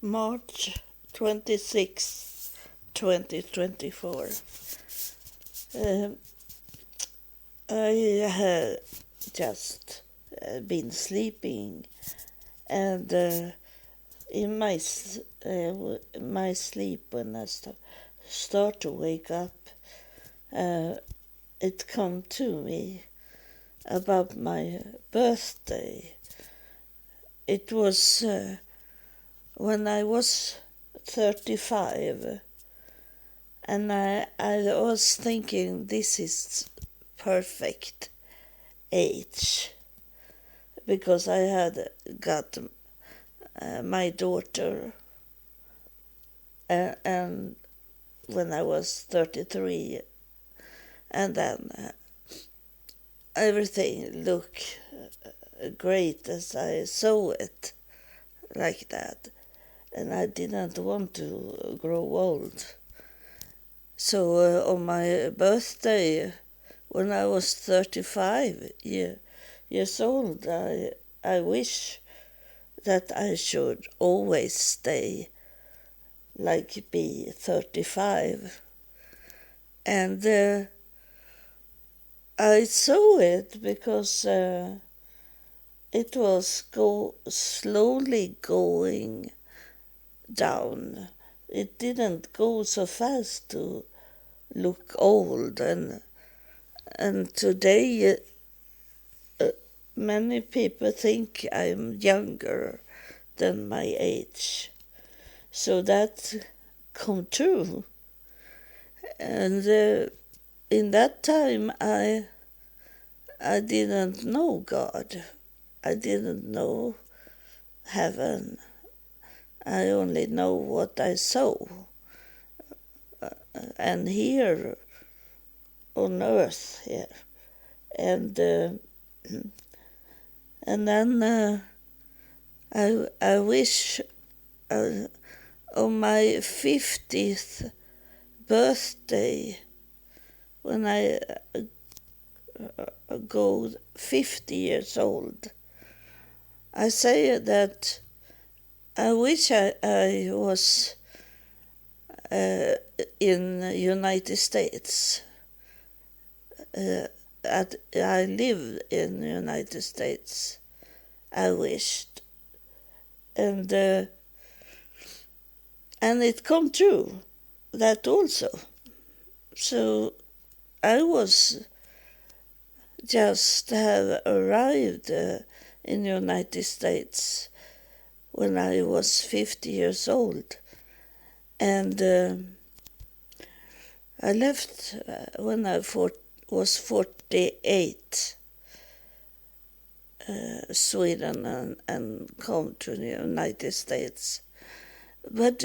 March 26, 2024. Um, I had just been sleeping, and in my sleep, when I start to wake up, it come to me about my birthday. It was when I was 35, and I was thinking, this is perfect age, because I had got my daughter, and when I was 33, and then everything looked great as I saw it like that, and I didn't want to grow old. So on my birthday, when I was 35 years old, I wish that I should always stay like be 35. And I saw it because it was slowly going down. It didn't go so fast to look old, and today many people think I'm younger than my age. So that come true. And in that time I didn't know God. I didn't know heaven. I only know what I saw. And here on earth here. And and then I wish on my 50th birthday, when I go 50 years old, I say that I wish I was in the United States. I live in the United States, I wished. And it come true, that also. So I was just have arrived in the United States when I was 50 years old. And I left when I was 48, Sweden, and come to the United States. But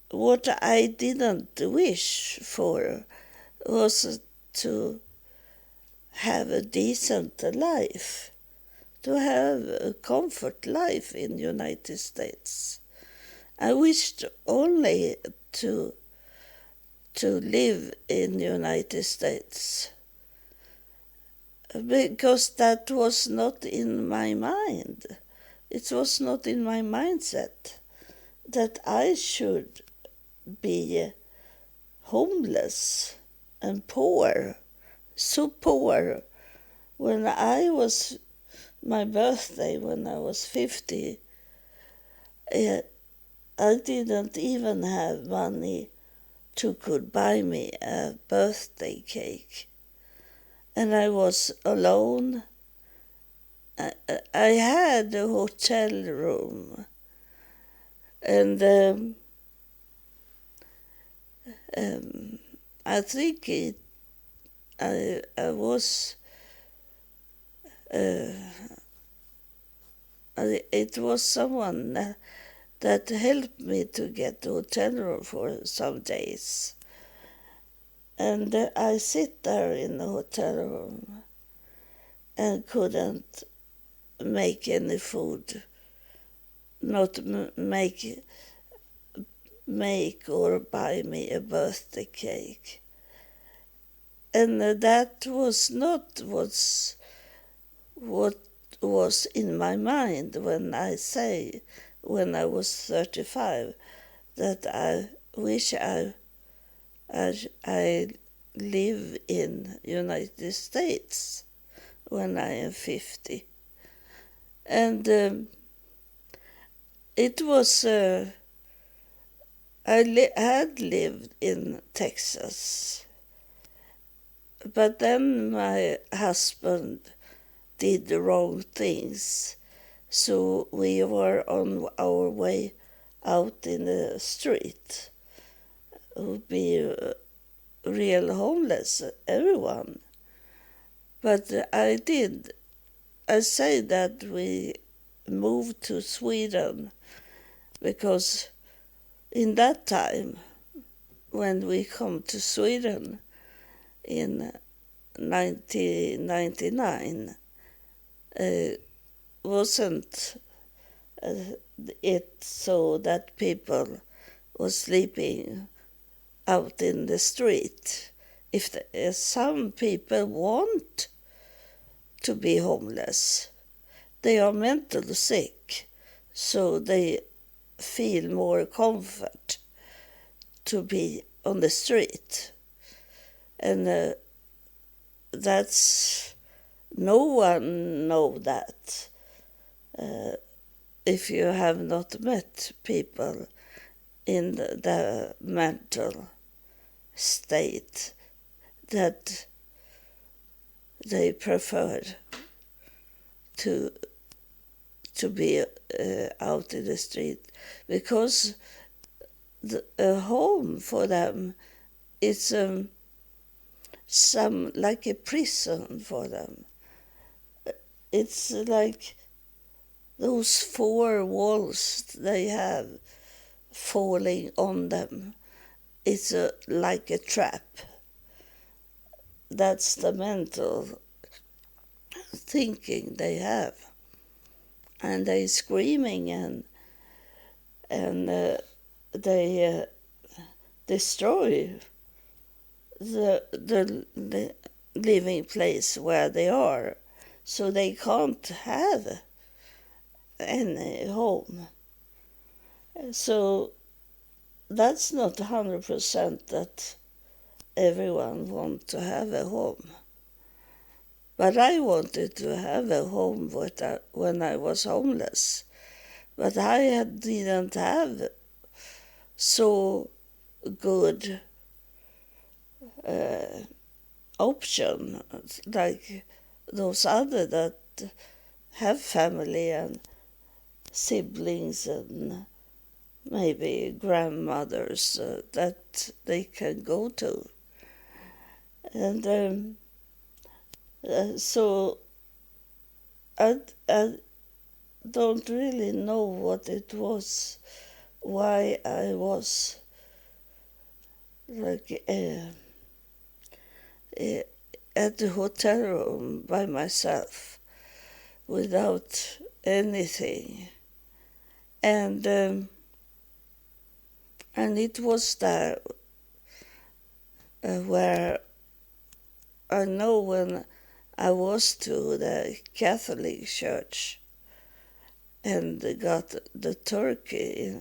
what I didn't wish for was to have a decent life, to have a comfort life in the United States. I wished only to live in the United States, because that was not in my mind. It was not in my mindset that I should be homeless and poor, so poor. When I was, my birthday, when I was 50, I didn't even have money to could buy me a birthday cake. And I was alone. I had a hotel room, and I think I was it was someone that helped me to get the hotel room for some days. And I sit there in the hotel room and couldn't make any food, not make or buy me a birthday cake. And that was not what was in my mind when I say when I was 35 that I wish I live in United States when I am 50. And it was, had lived in Texas, but then my husband did the wrong things, so we were on our way out in the street. Would be real homeless, everyone. But I say that we moved to Sweden because in that time, when we come to Sweden in 1999, wasn't it so that people were sleeping out in the street. If some people want to be homeless, they are mentally sick, so they feel more comfort to be on the street. And that's, no one know that if you have not met people in the mental state that they prefer to be out in the street, because a home for them is some like a prison for them. It's like those four walls they have falling on them. It's like a trap. That's the mental thinking they have. And they screaming and they destroy the living place where they are, so they can't have any home. So that's not 100% that everyone wants to have a home. But I wanted to have a home when I was homeless. But I didn't have so good option like those other that have family and siblings and maybe grandmothers that they can go to. And so I don't really know what it was, why I was like at the hotel room by myself without anything. And it was there where I know when I was to the Catholic Church and got the turkey,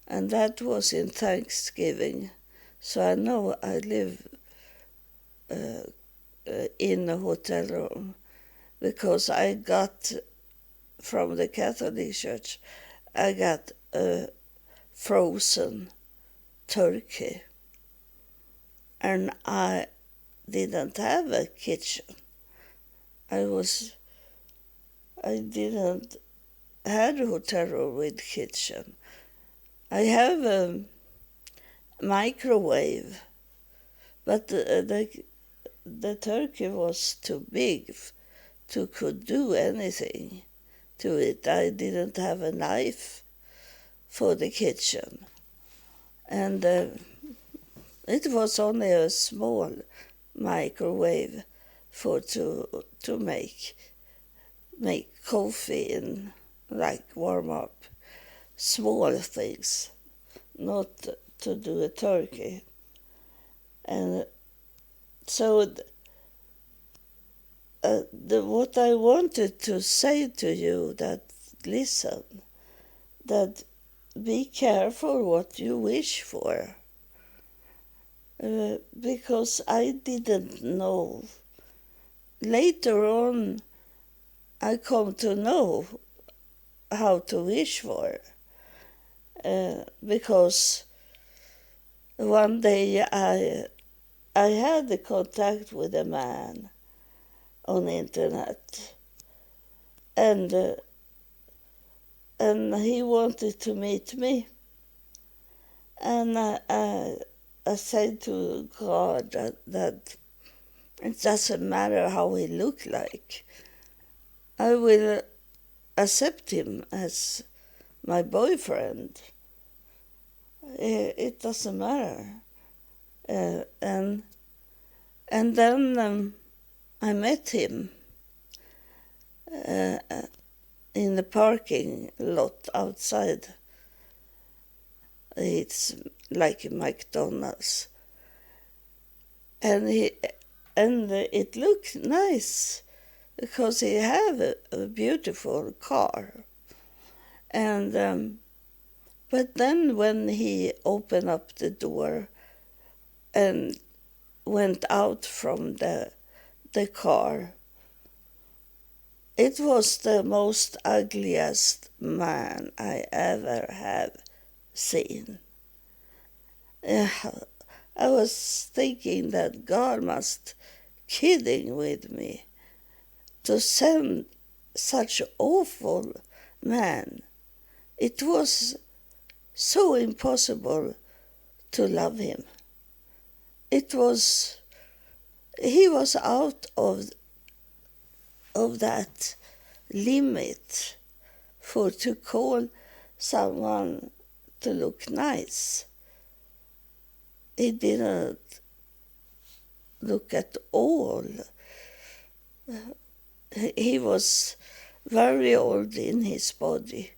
and that was in Thanksgiving. So I know I live in a hotel room because I got from the Catholic Church, I got a frozen turkey, and I didn't have a kitchen. I didn't have a hotel room with kitchen. I have a microwave, but the turkey was too big to could do anything to it. I didn't have a knife for the kitchen, and it was only a small microwave to make coffee and like warm up small things, not to do a turkey. And so what I wanted to say to you that listen, that be careful what you wish for. Because I didn't know. Later on, I come to know how to wish for. Because one day I had a contact with a man on the internet, and he wanted to meet me, and I said to God that it doesn't matter how he looked like. I will accept him as my boyfriend. It doesn't matter. And then I met him in the parking lot outside. It's like a McDonald's. And it looked nice because he had a beautiful car. And but then when he opened up the door and went out from the car, it was the most ugliest man I ever have seen. I was thinking that God must kidding with me to send such awful man. It was so impossible to love him. He was out of that limit to call someone to look nice. He didn't look at all. He was very old in his body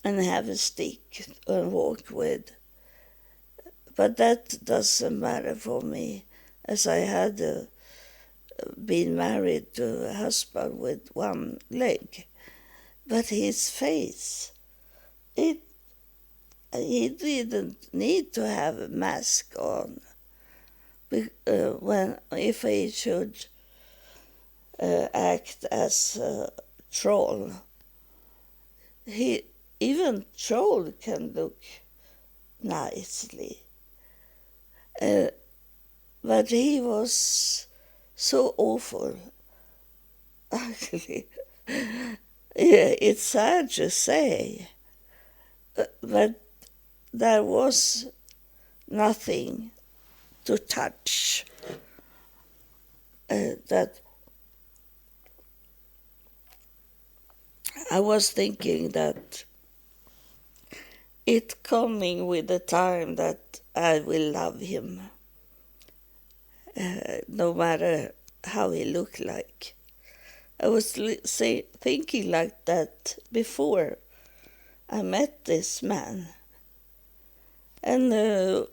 and have a stick and walk with. But that doesn't matter for me, as I had been married to a husband with one leg. But his face, he didn't need to have a mask on if he should act as a troll. Even troll can look nicely. But he was so awful, ugly. Yeah, it's sad to say, but there was nothing to touch. That I was thinking that it coming with the time that I will love him, no matter how he looked like. I was thinking like that before I met this man. And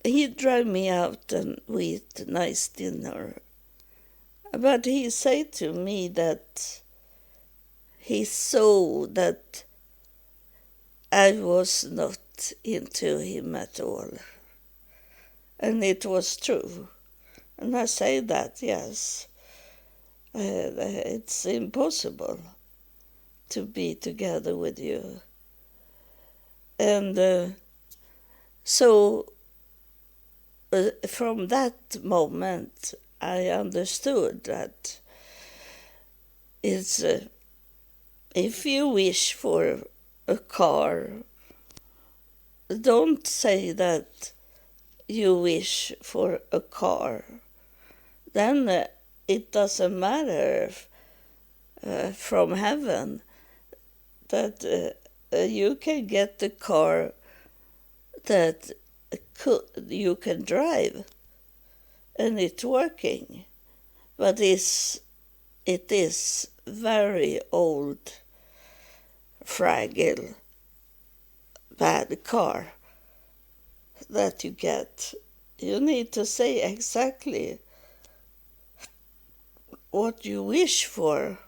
he drove me out and we ate a nice dinner. But he said to me that he saw that I was not into him at all. And it was true. And I say that, yes. It's impossible to be together with you. And so from that moment, I understood that it's if you wish for a car, don't say that you wish for a car. Then it doesn't matter from heaven that you can get the car that you can drive, and it's working. But it is very old, fragile, bad car that you get. You need to say exactly what you wish for,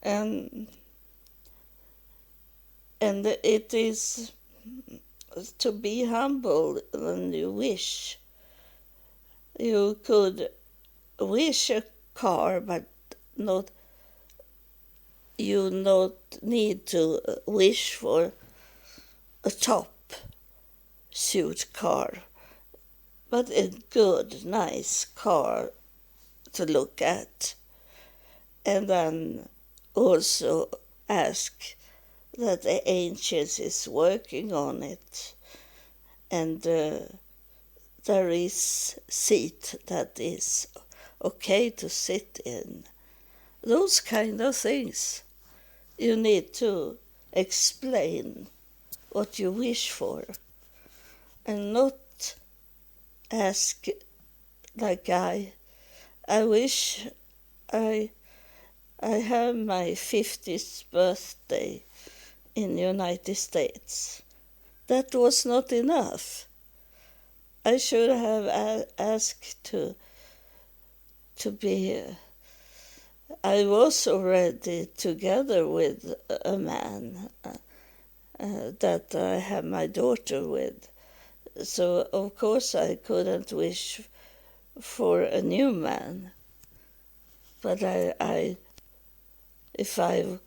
and And it is to be humble when you wish. You could wish a car, but not you not need to wish for a top suit car, but a good, nice car to look at. And then also ask that the angels is working on it, and there is seat that is okay to sit in. Those kind of things. You need to explain what you wish for, and not ask like I wish I have my 50th birthday in the United States. That was not enough. I should have asked to be. I was already together with a man that I have my daughter with. So, of course, I couldn't wish for a new man. But if I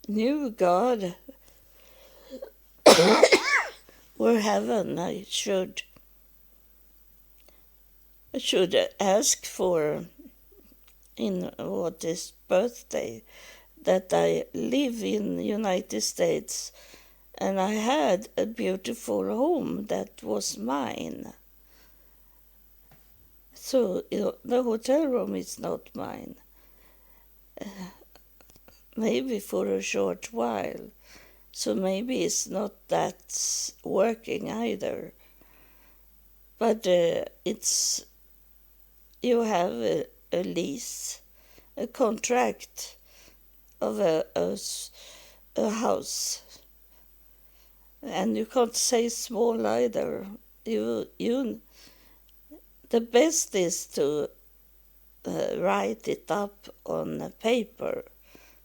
knew God were heaven, I should ask for, in what is birthday, that I live in the United States and I had a beautiful home that was mine. So the hotel room is not mine. Maybe for a short while. So maybe it's not that working either. But it's you have a lease, a contract of a house. And you can't say small either. The best is to write it up on a paper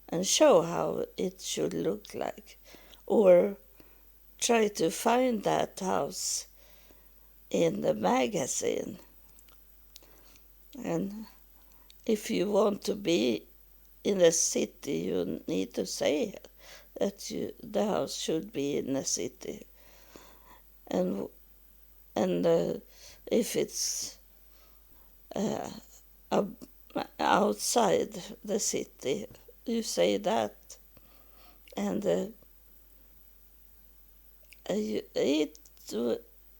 and show how it should look like. Or try to find that house in the magazine. And if you want to be in a city, you need to say that the house should be in a city. And if it's outside the city, you say that. And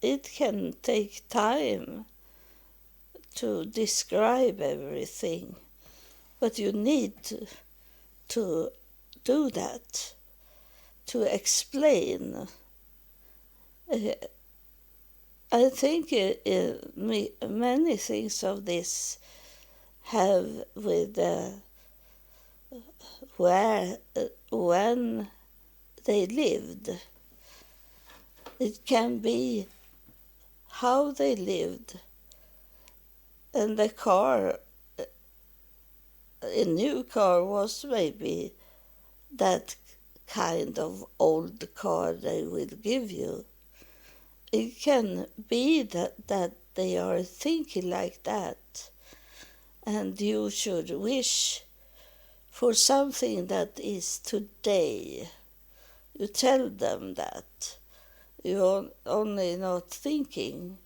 it can take time to describe everything, but you need to do that, to explain. I think many things of this have with when they lived. It can be how they lived, and the car, a new car was maybe that kind of old car they will give you. It can be that they are thinking like that, and you should wish for something that is today. You tell them that. You're only not thinking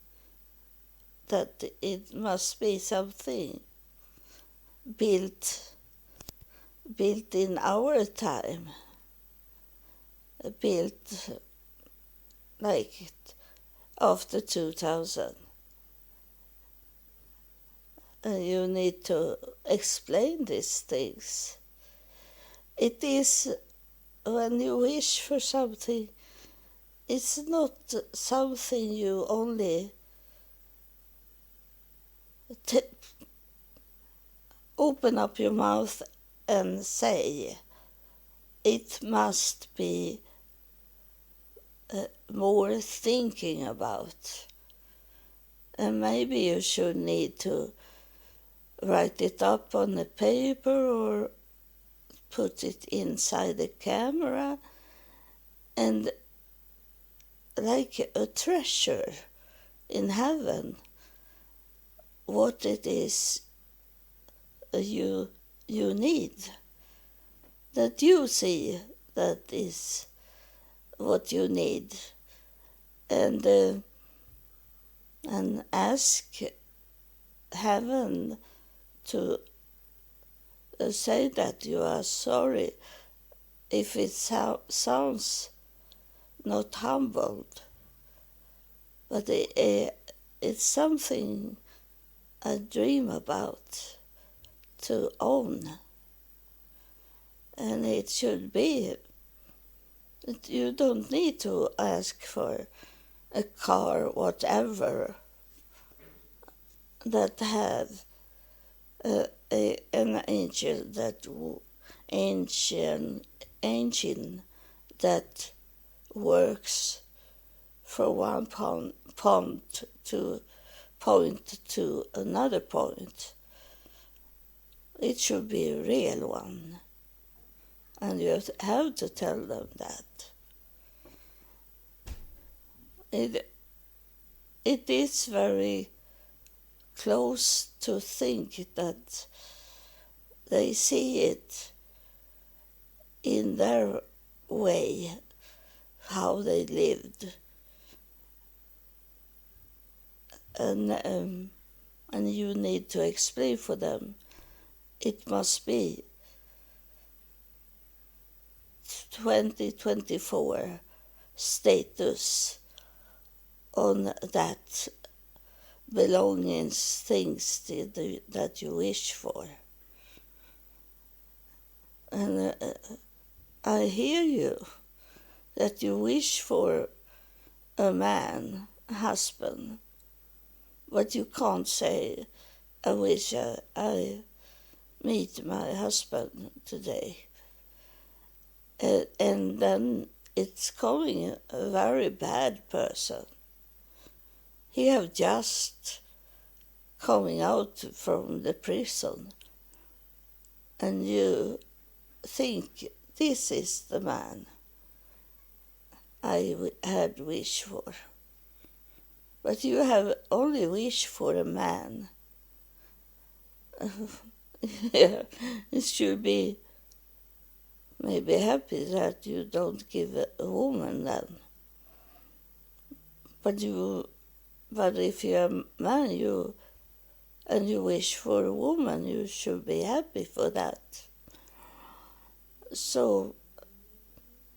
that it must be something built in our time, built like after 2000. And you need to explain these things. It is when you wish for something, it's not something you only open up your mouth and say. It must be more thinking about. And maybe you should need to write it up on a paper or put it inside the camera and like a treasure in heaven, what it is you need, that you see that is what you need, and ask heaven to say that you are sorry if it sounds not humbled, but it's something I dream about to own. And it should be that you don't need to ask for a car, whatever, that have an angel that engine that works from one point to another point. It should be a real one, and you have to tell them that. It is very close to think that they see it in their way, how they lived, and you need to explain for them. It must be 2024 status on that belongings, things that you wish for. And I hear you, that you wish for a man, a husband, but you can't say, I wish I meet my husband today. And then it's coming a very bad person. He have just coming out from the prison, and you think, this is the man I had wish for. But you have only wish for a man. Yeah, it should be maybe happy that you don't give a woman then. But if you're a man, and you wish for a woman, you should be happy for that. So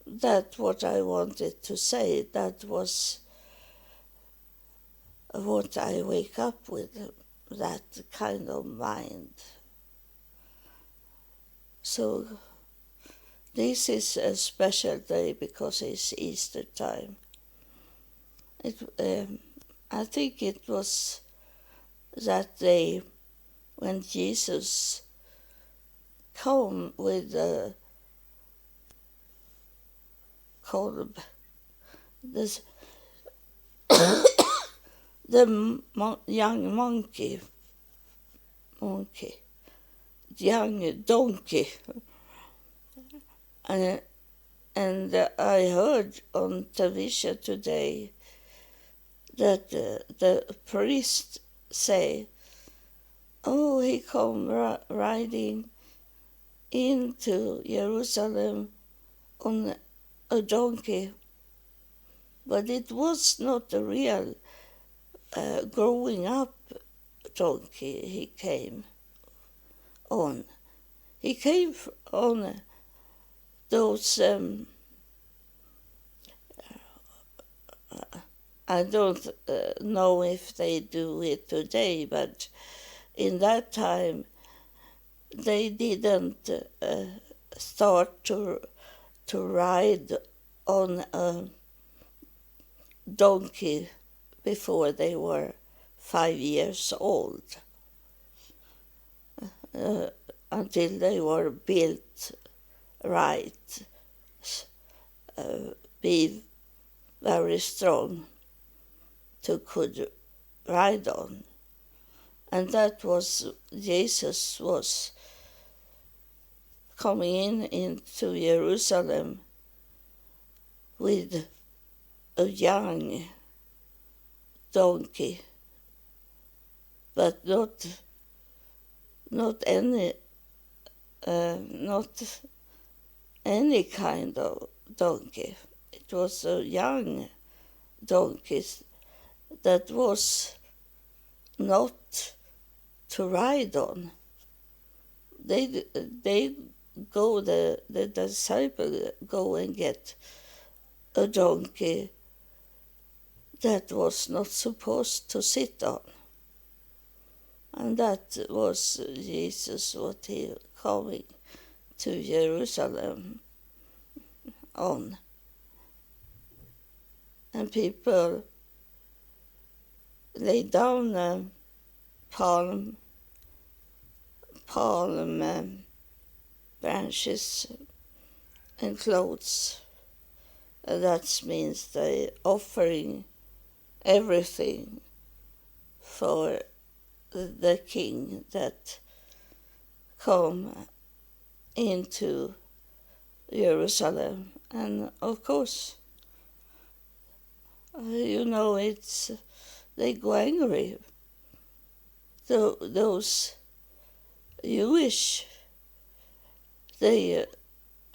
that's what I wanted to say. That was what I wake up with, that kind of mind. So this is a special day because it's Easter time. I think it was that day when Jesus came with the young young donkey. And I heard on television today that the priest say, oh, he come riding into Jerusalem on a donkey. But it was not a real growing up donkey he came on. He came on those, I don't know if they do it today, but in that time they didn't start to ride on a donkey before they were 5 years old, until they were built right, be very strong to could ride on. And that was, Jesus was coming into Jerusalem with a young donkey, but not any kind of donkey. It was a young donkey that was not to ride on. The disciple go and get a donkey that was not supposed to sit on. And that was Jesus, what he coming to Jerusalem on. And people lay down palm branches and clothes. And that means they offering everything for the king that come into Jerusalem. And of course, they go angry. So those Jewish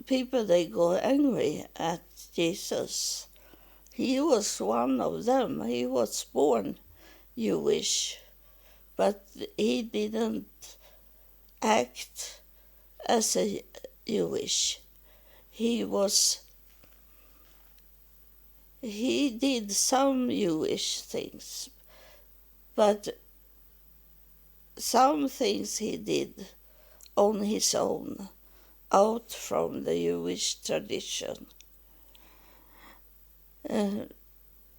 people, they go angry at Jesus. He was one of them. He was born Jewish, but he didn't act as a Jewish. He did some Jewish things, but some things he did on his own, out from the Jewish tradition.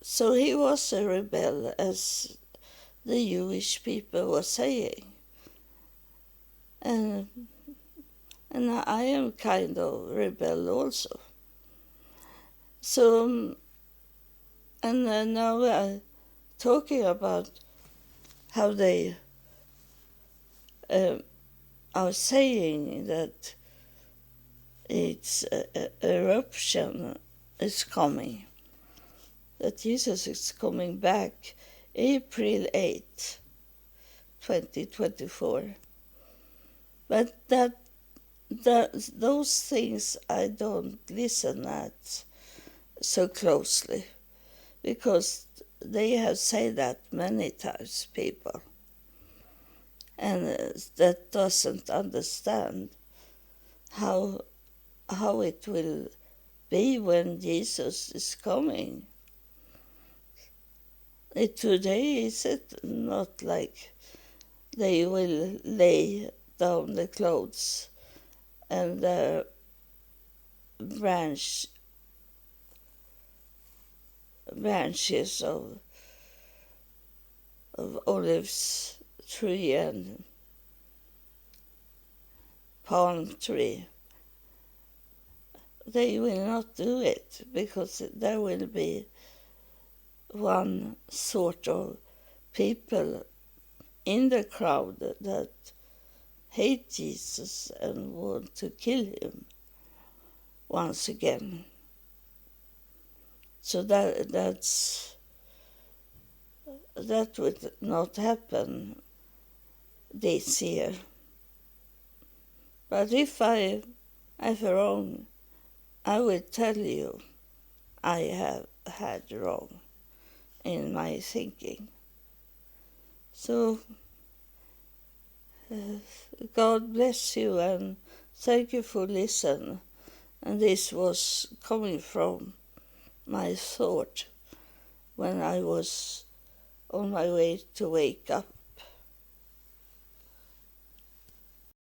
So he was a rebel, as the Jewish people were saying. And I am kind of rebel also. So, and now I'm talking about how they are saying that it's eruption is coming, that Jesus is coming back April 8th, 2024. But those things I don't listen at so closely, because they have said that many times, people, and that doesn't understand how it will be when Jesus is coming. Today is it not like they will lay down the clothes and the branches of olives tree and palm tree. They will not do it, because there will be one sort of people in the crowd that hate Jesus and want to kill him once again. So that would not happen this year. But if I have wrong, I will tell you I have had wrong in my thinking. So God bless you, and thank you for listening. And this was coming from my thought when I was on my way to wake up.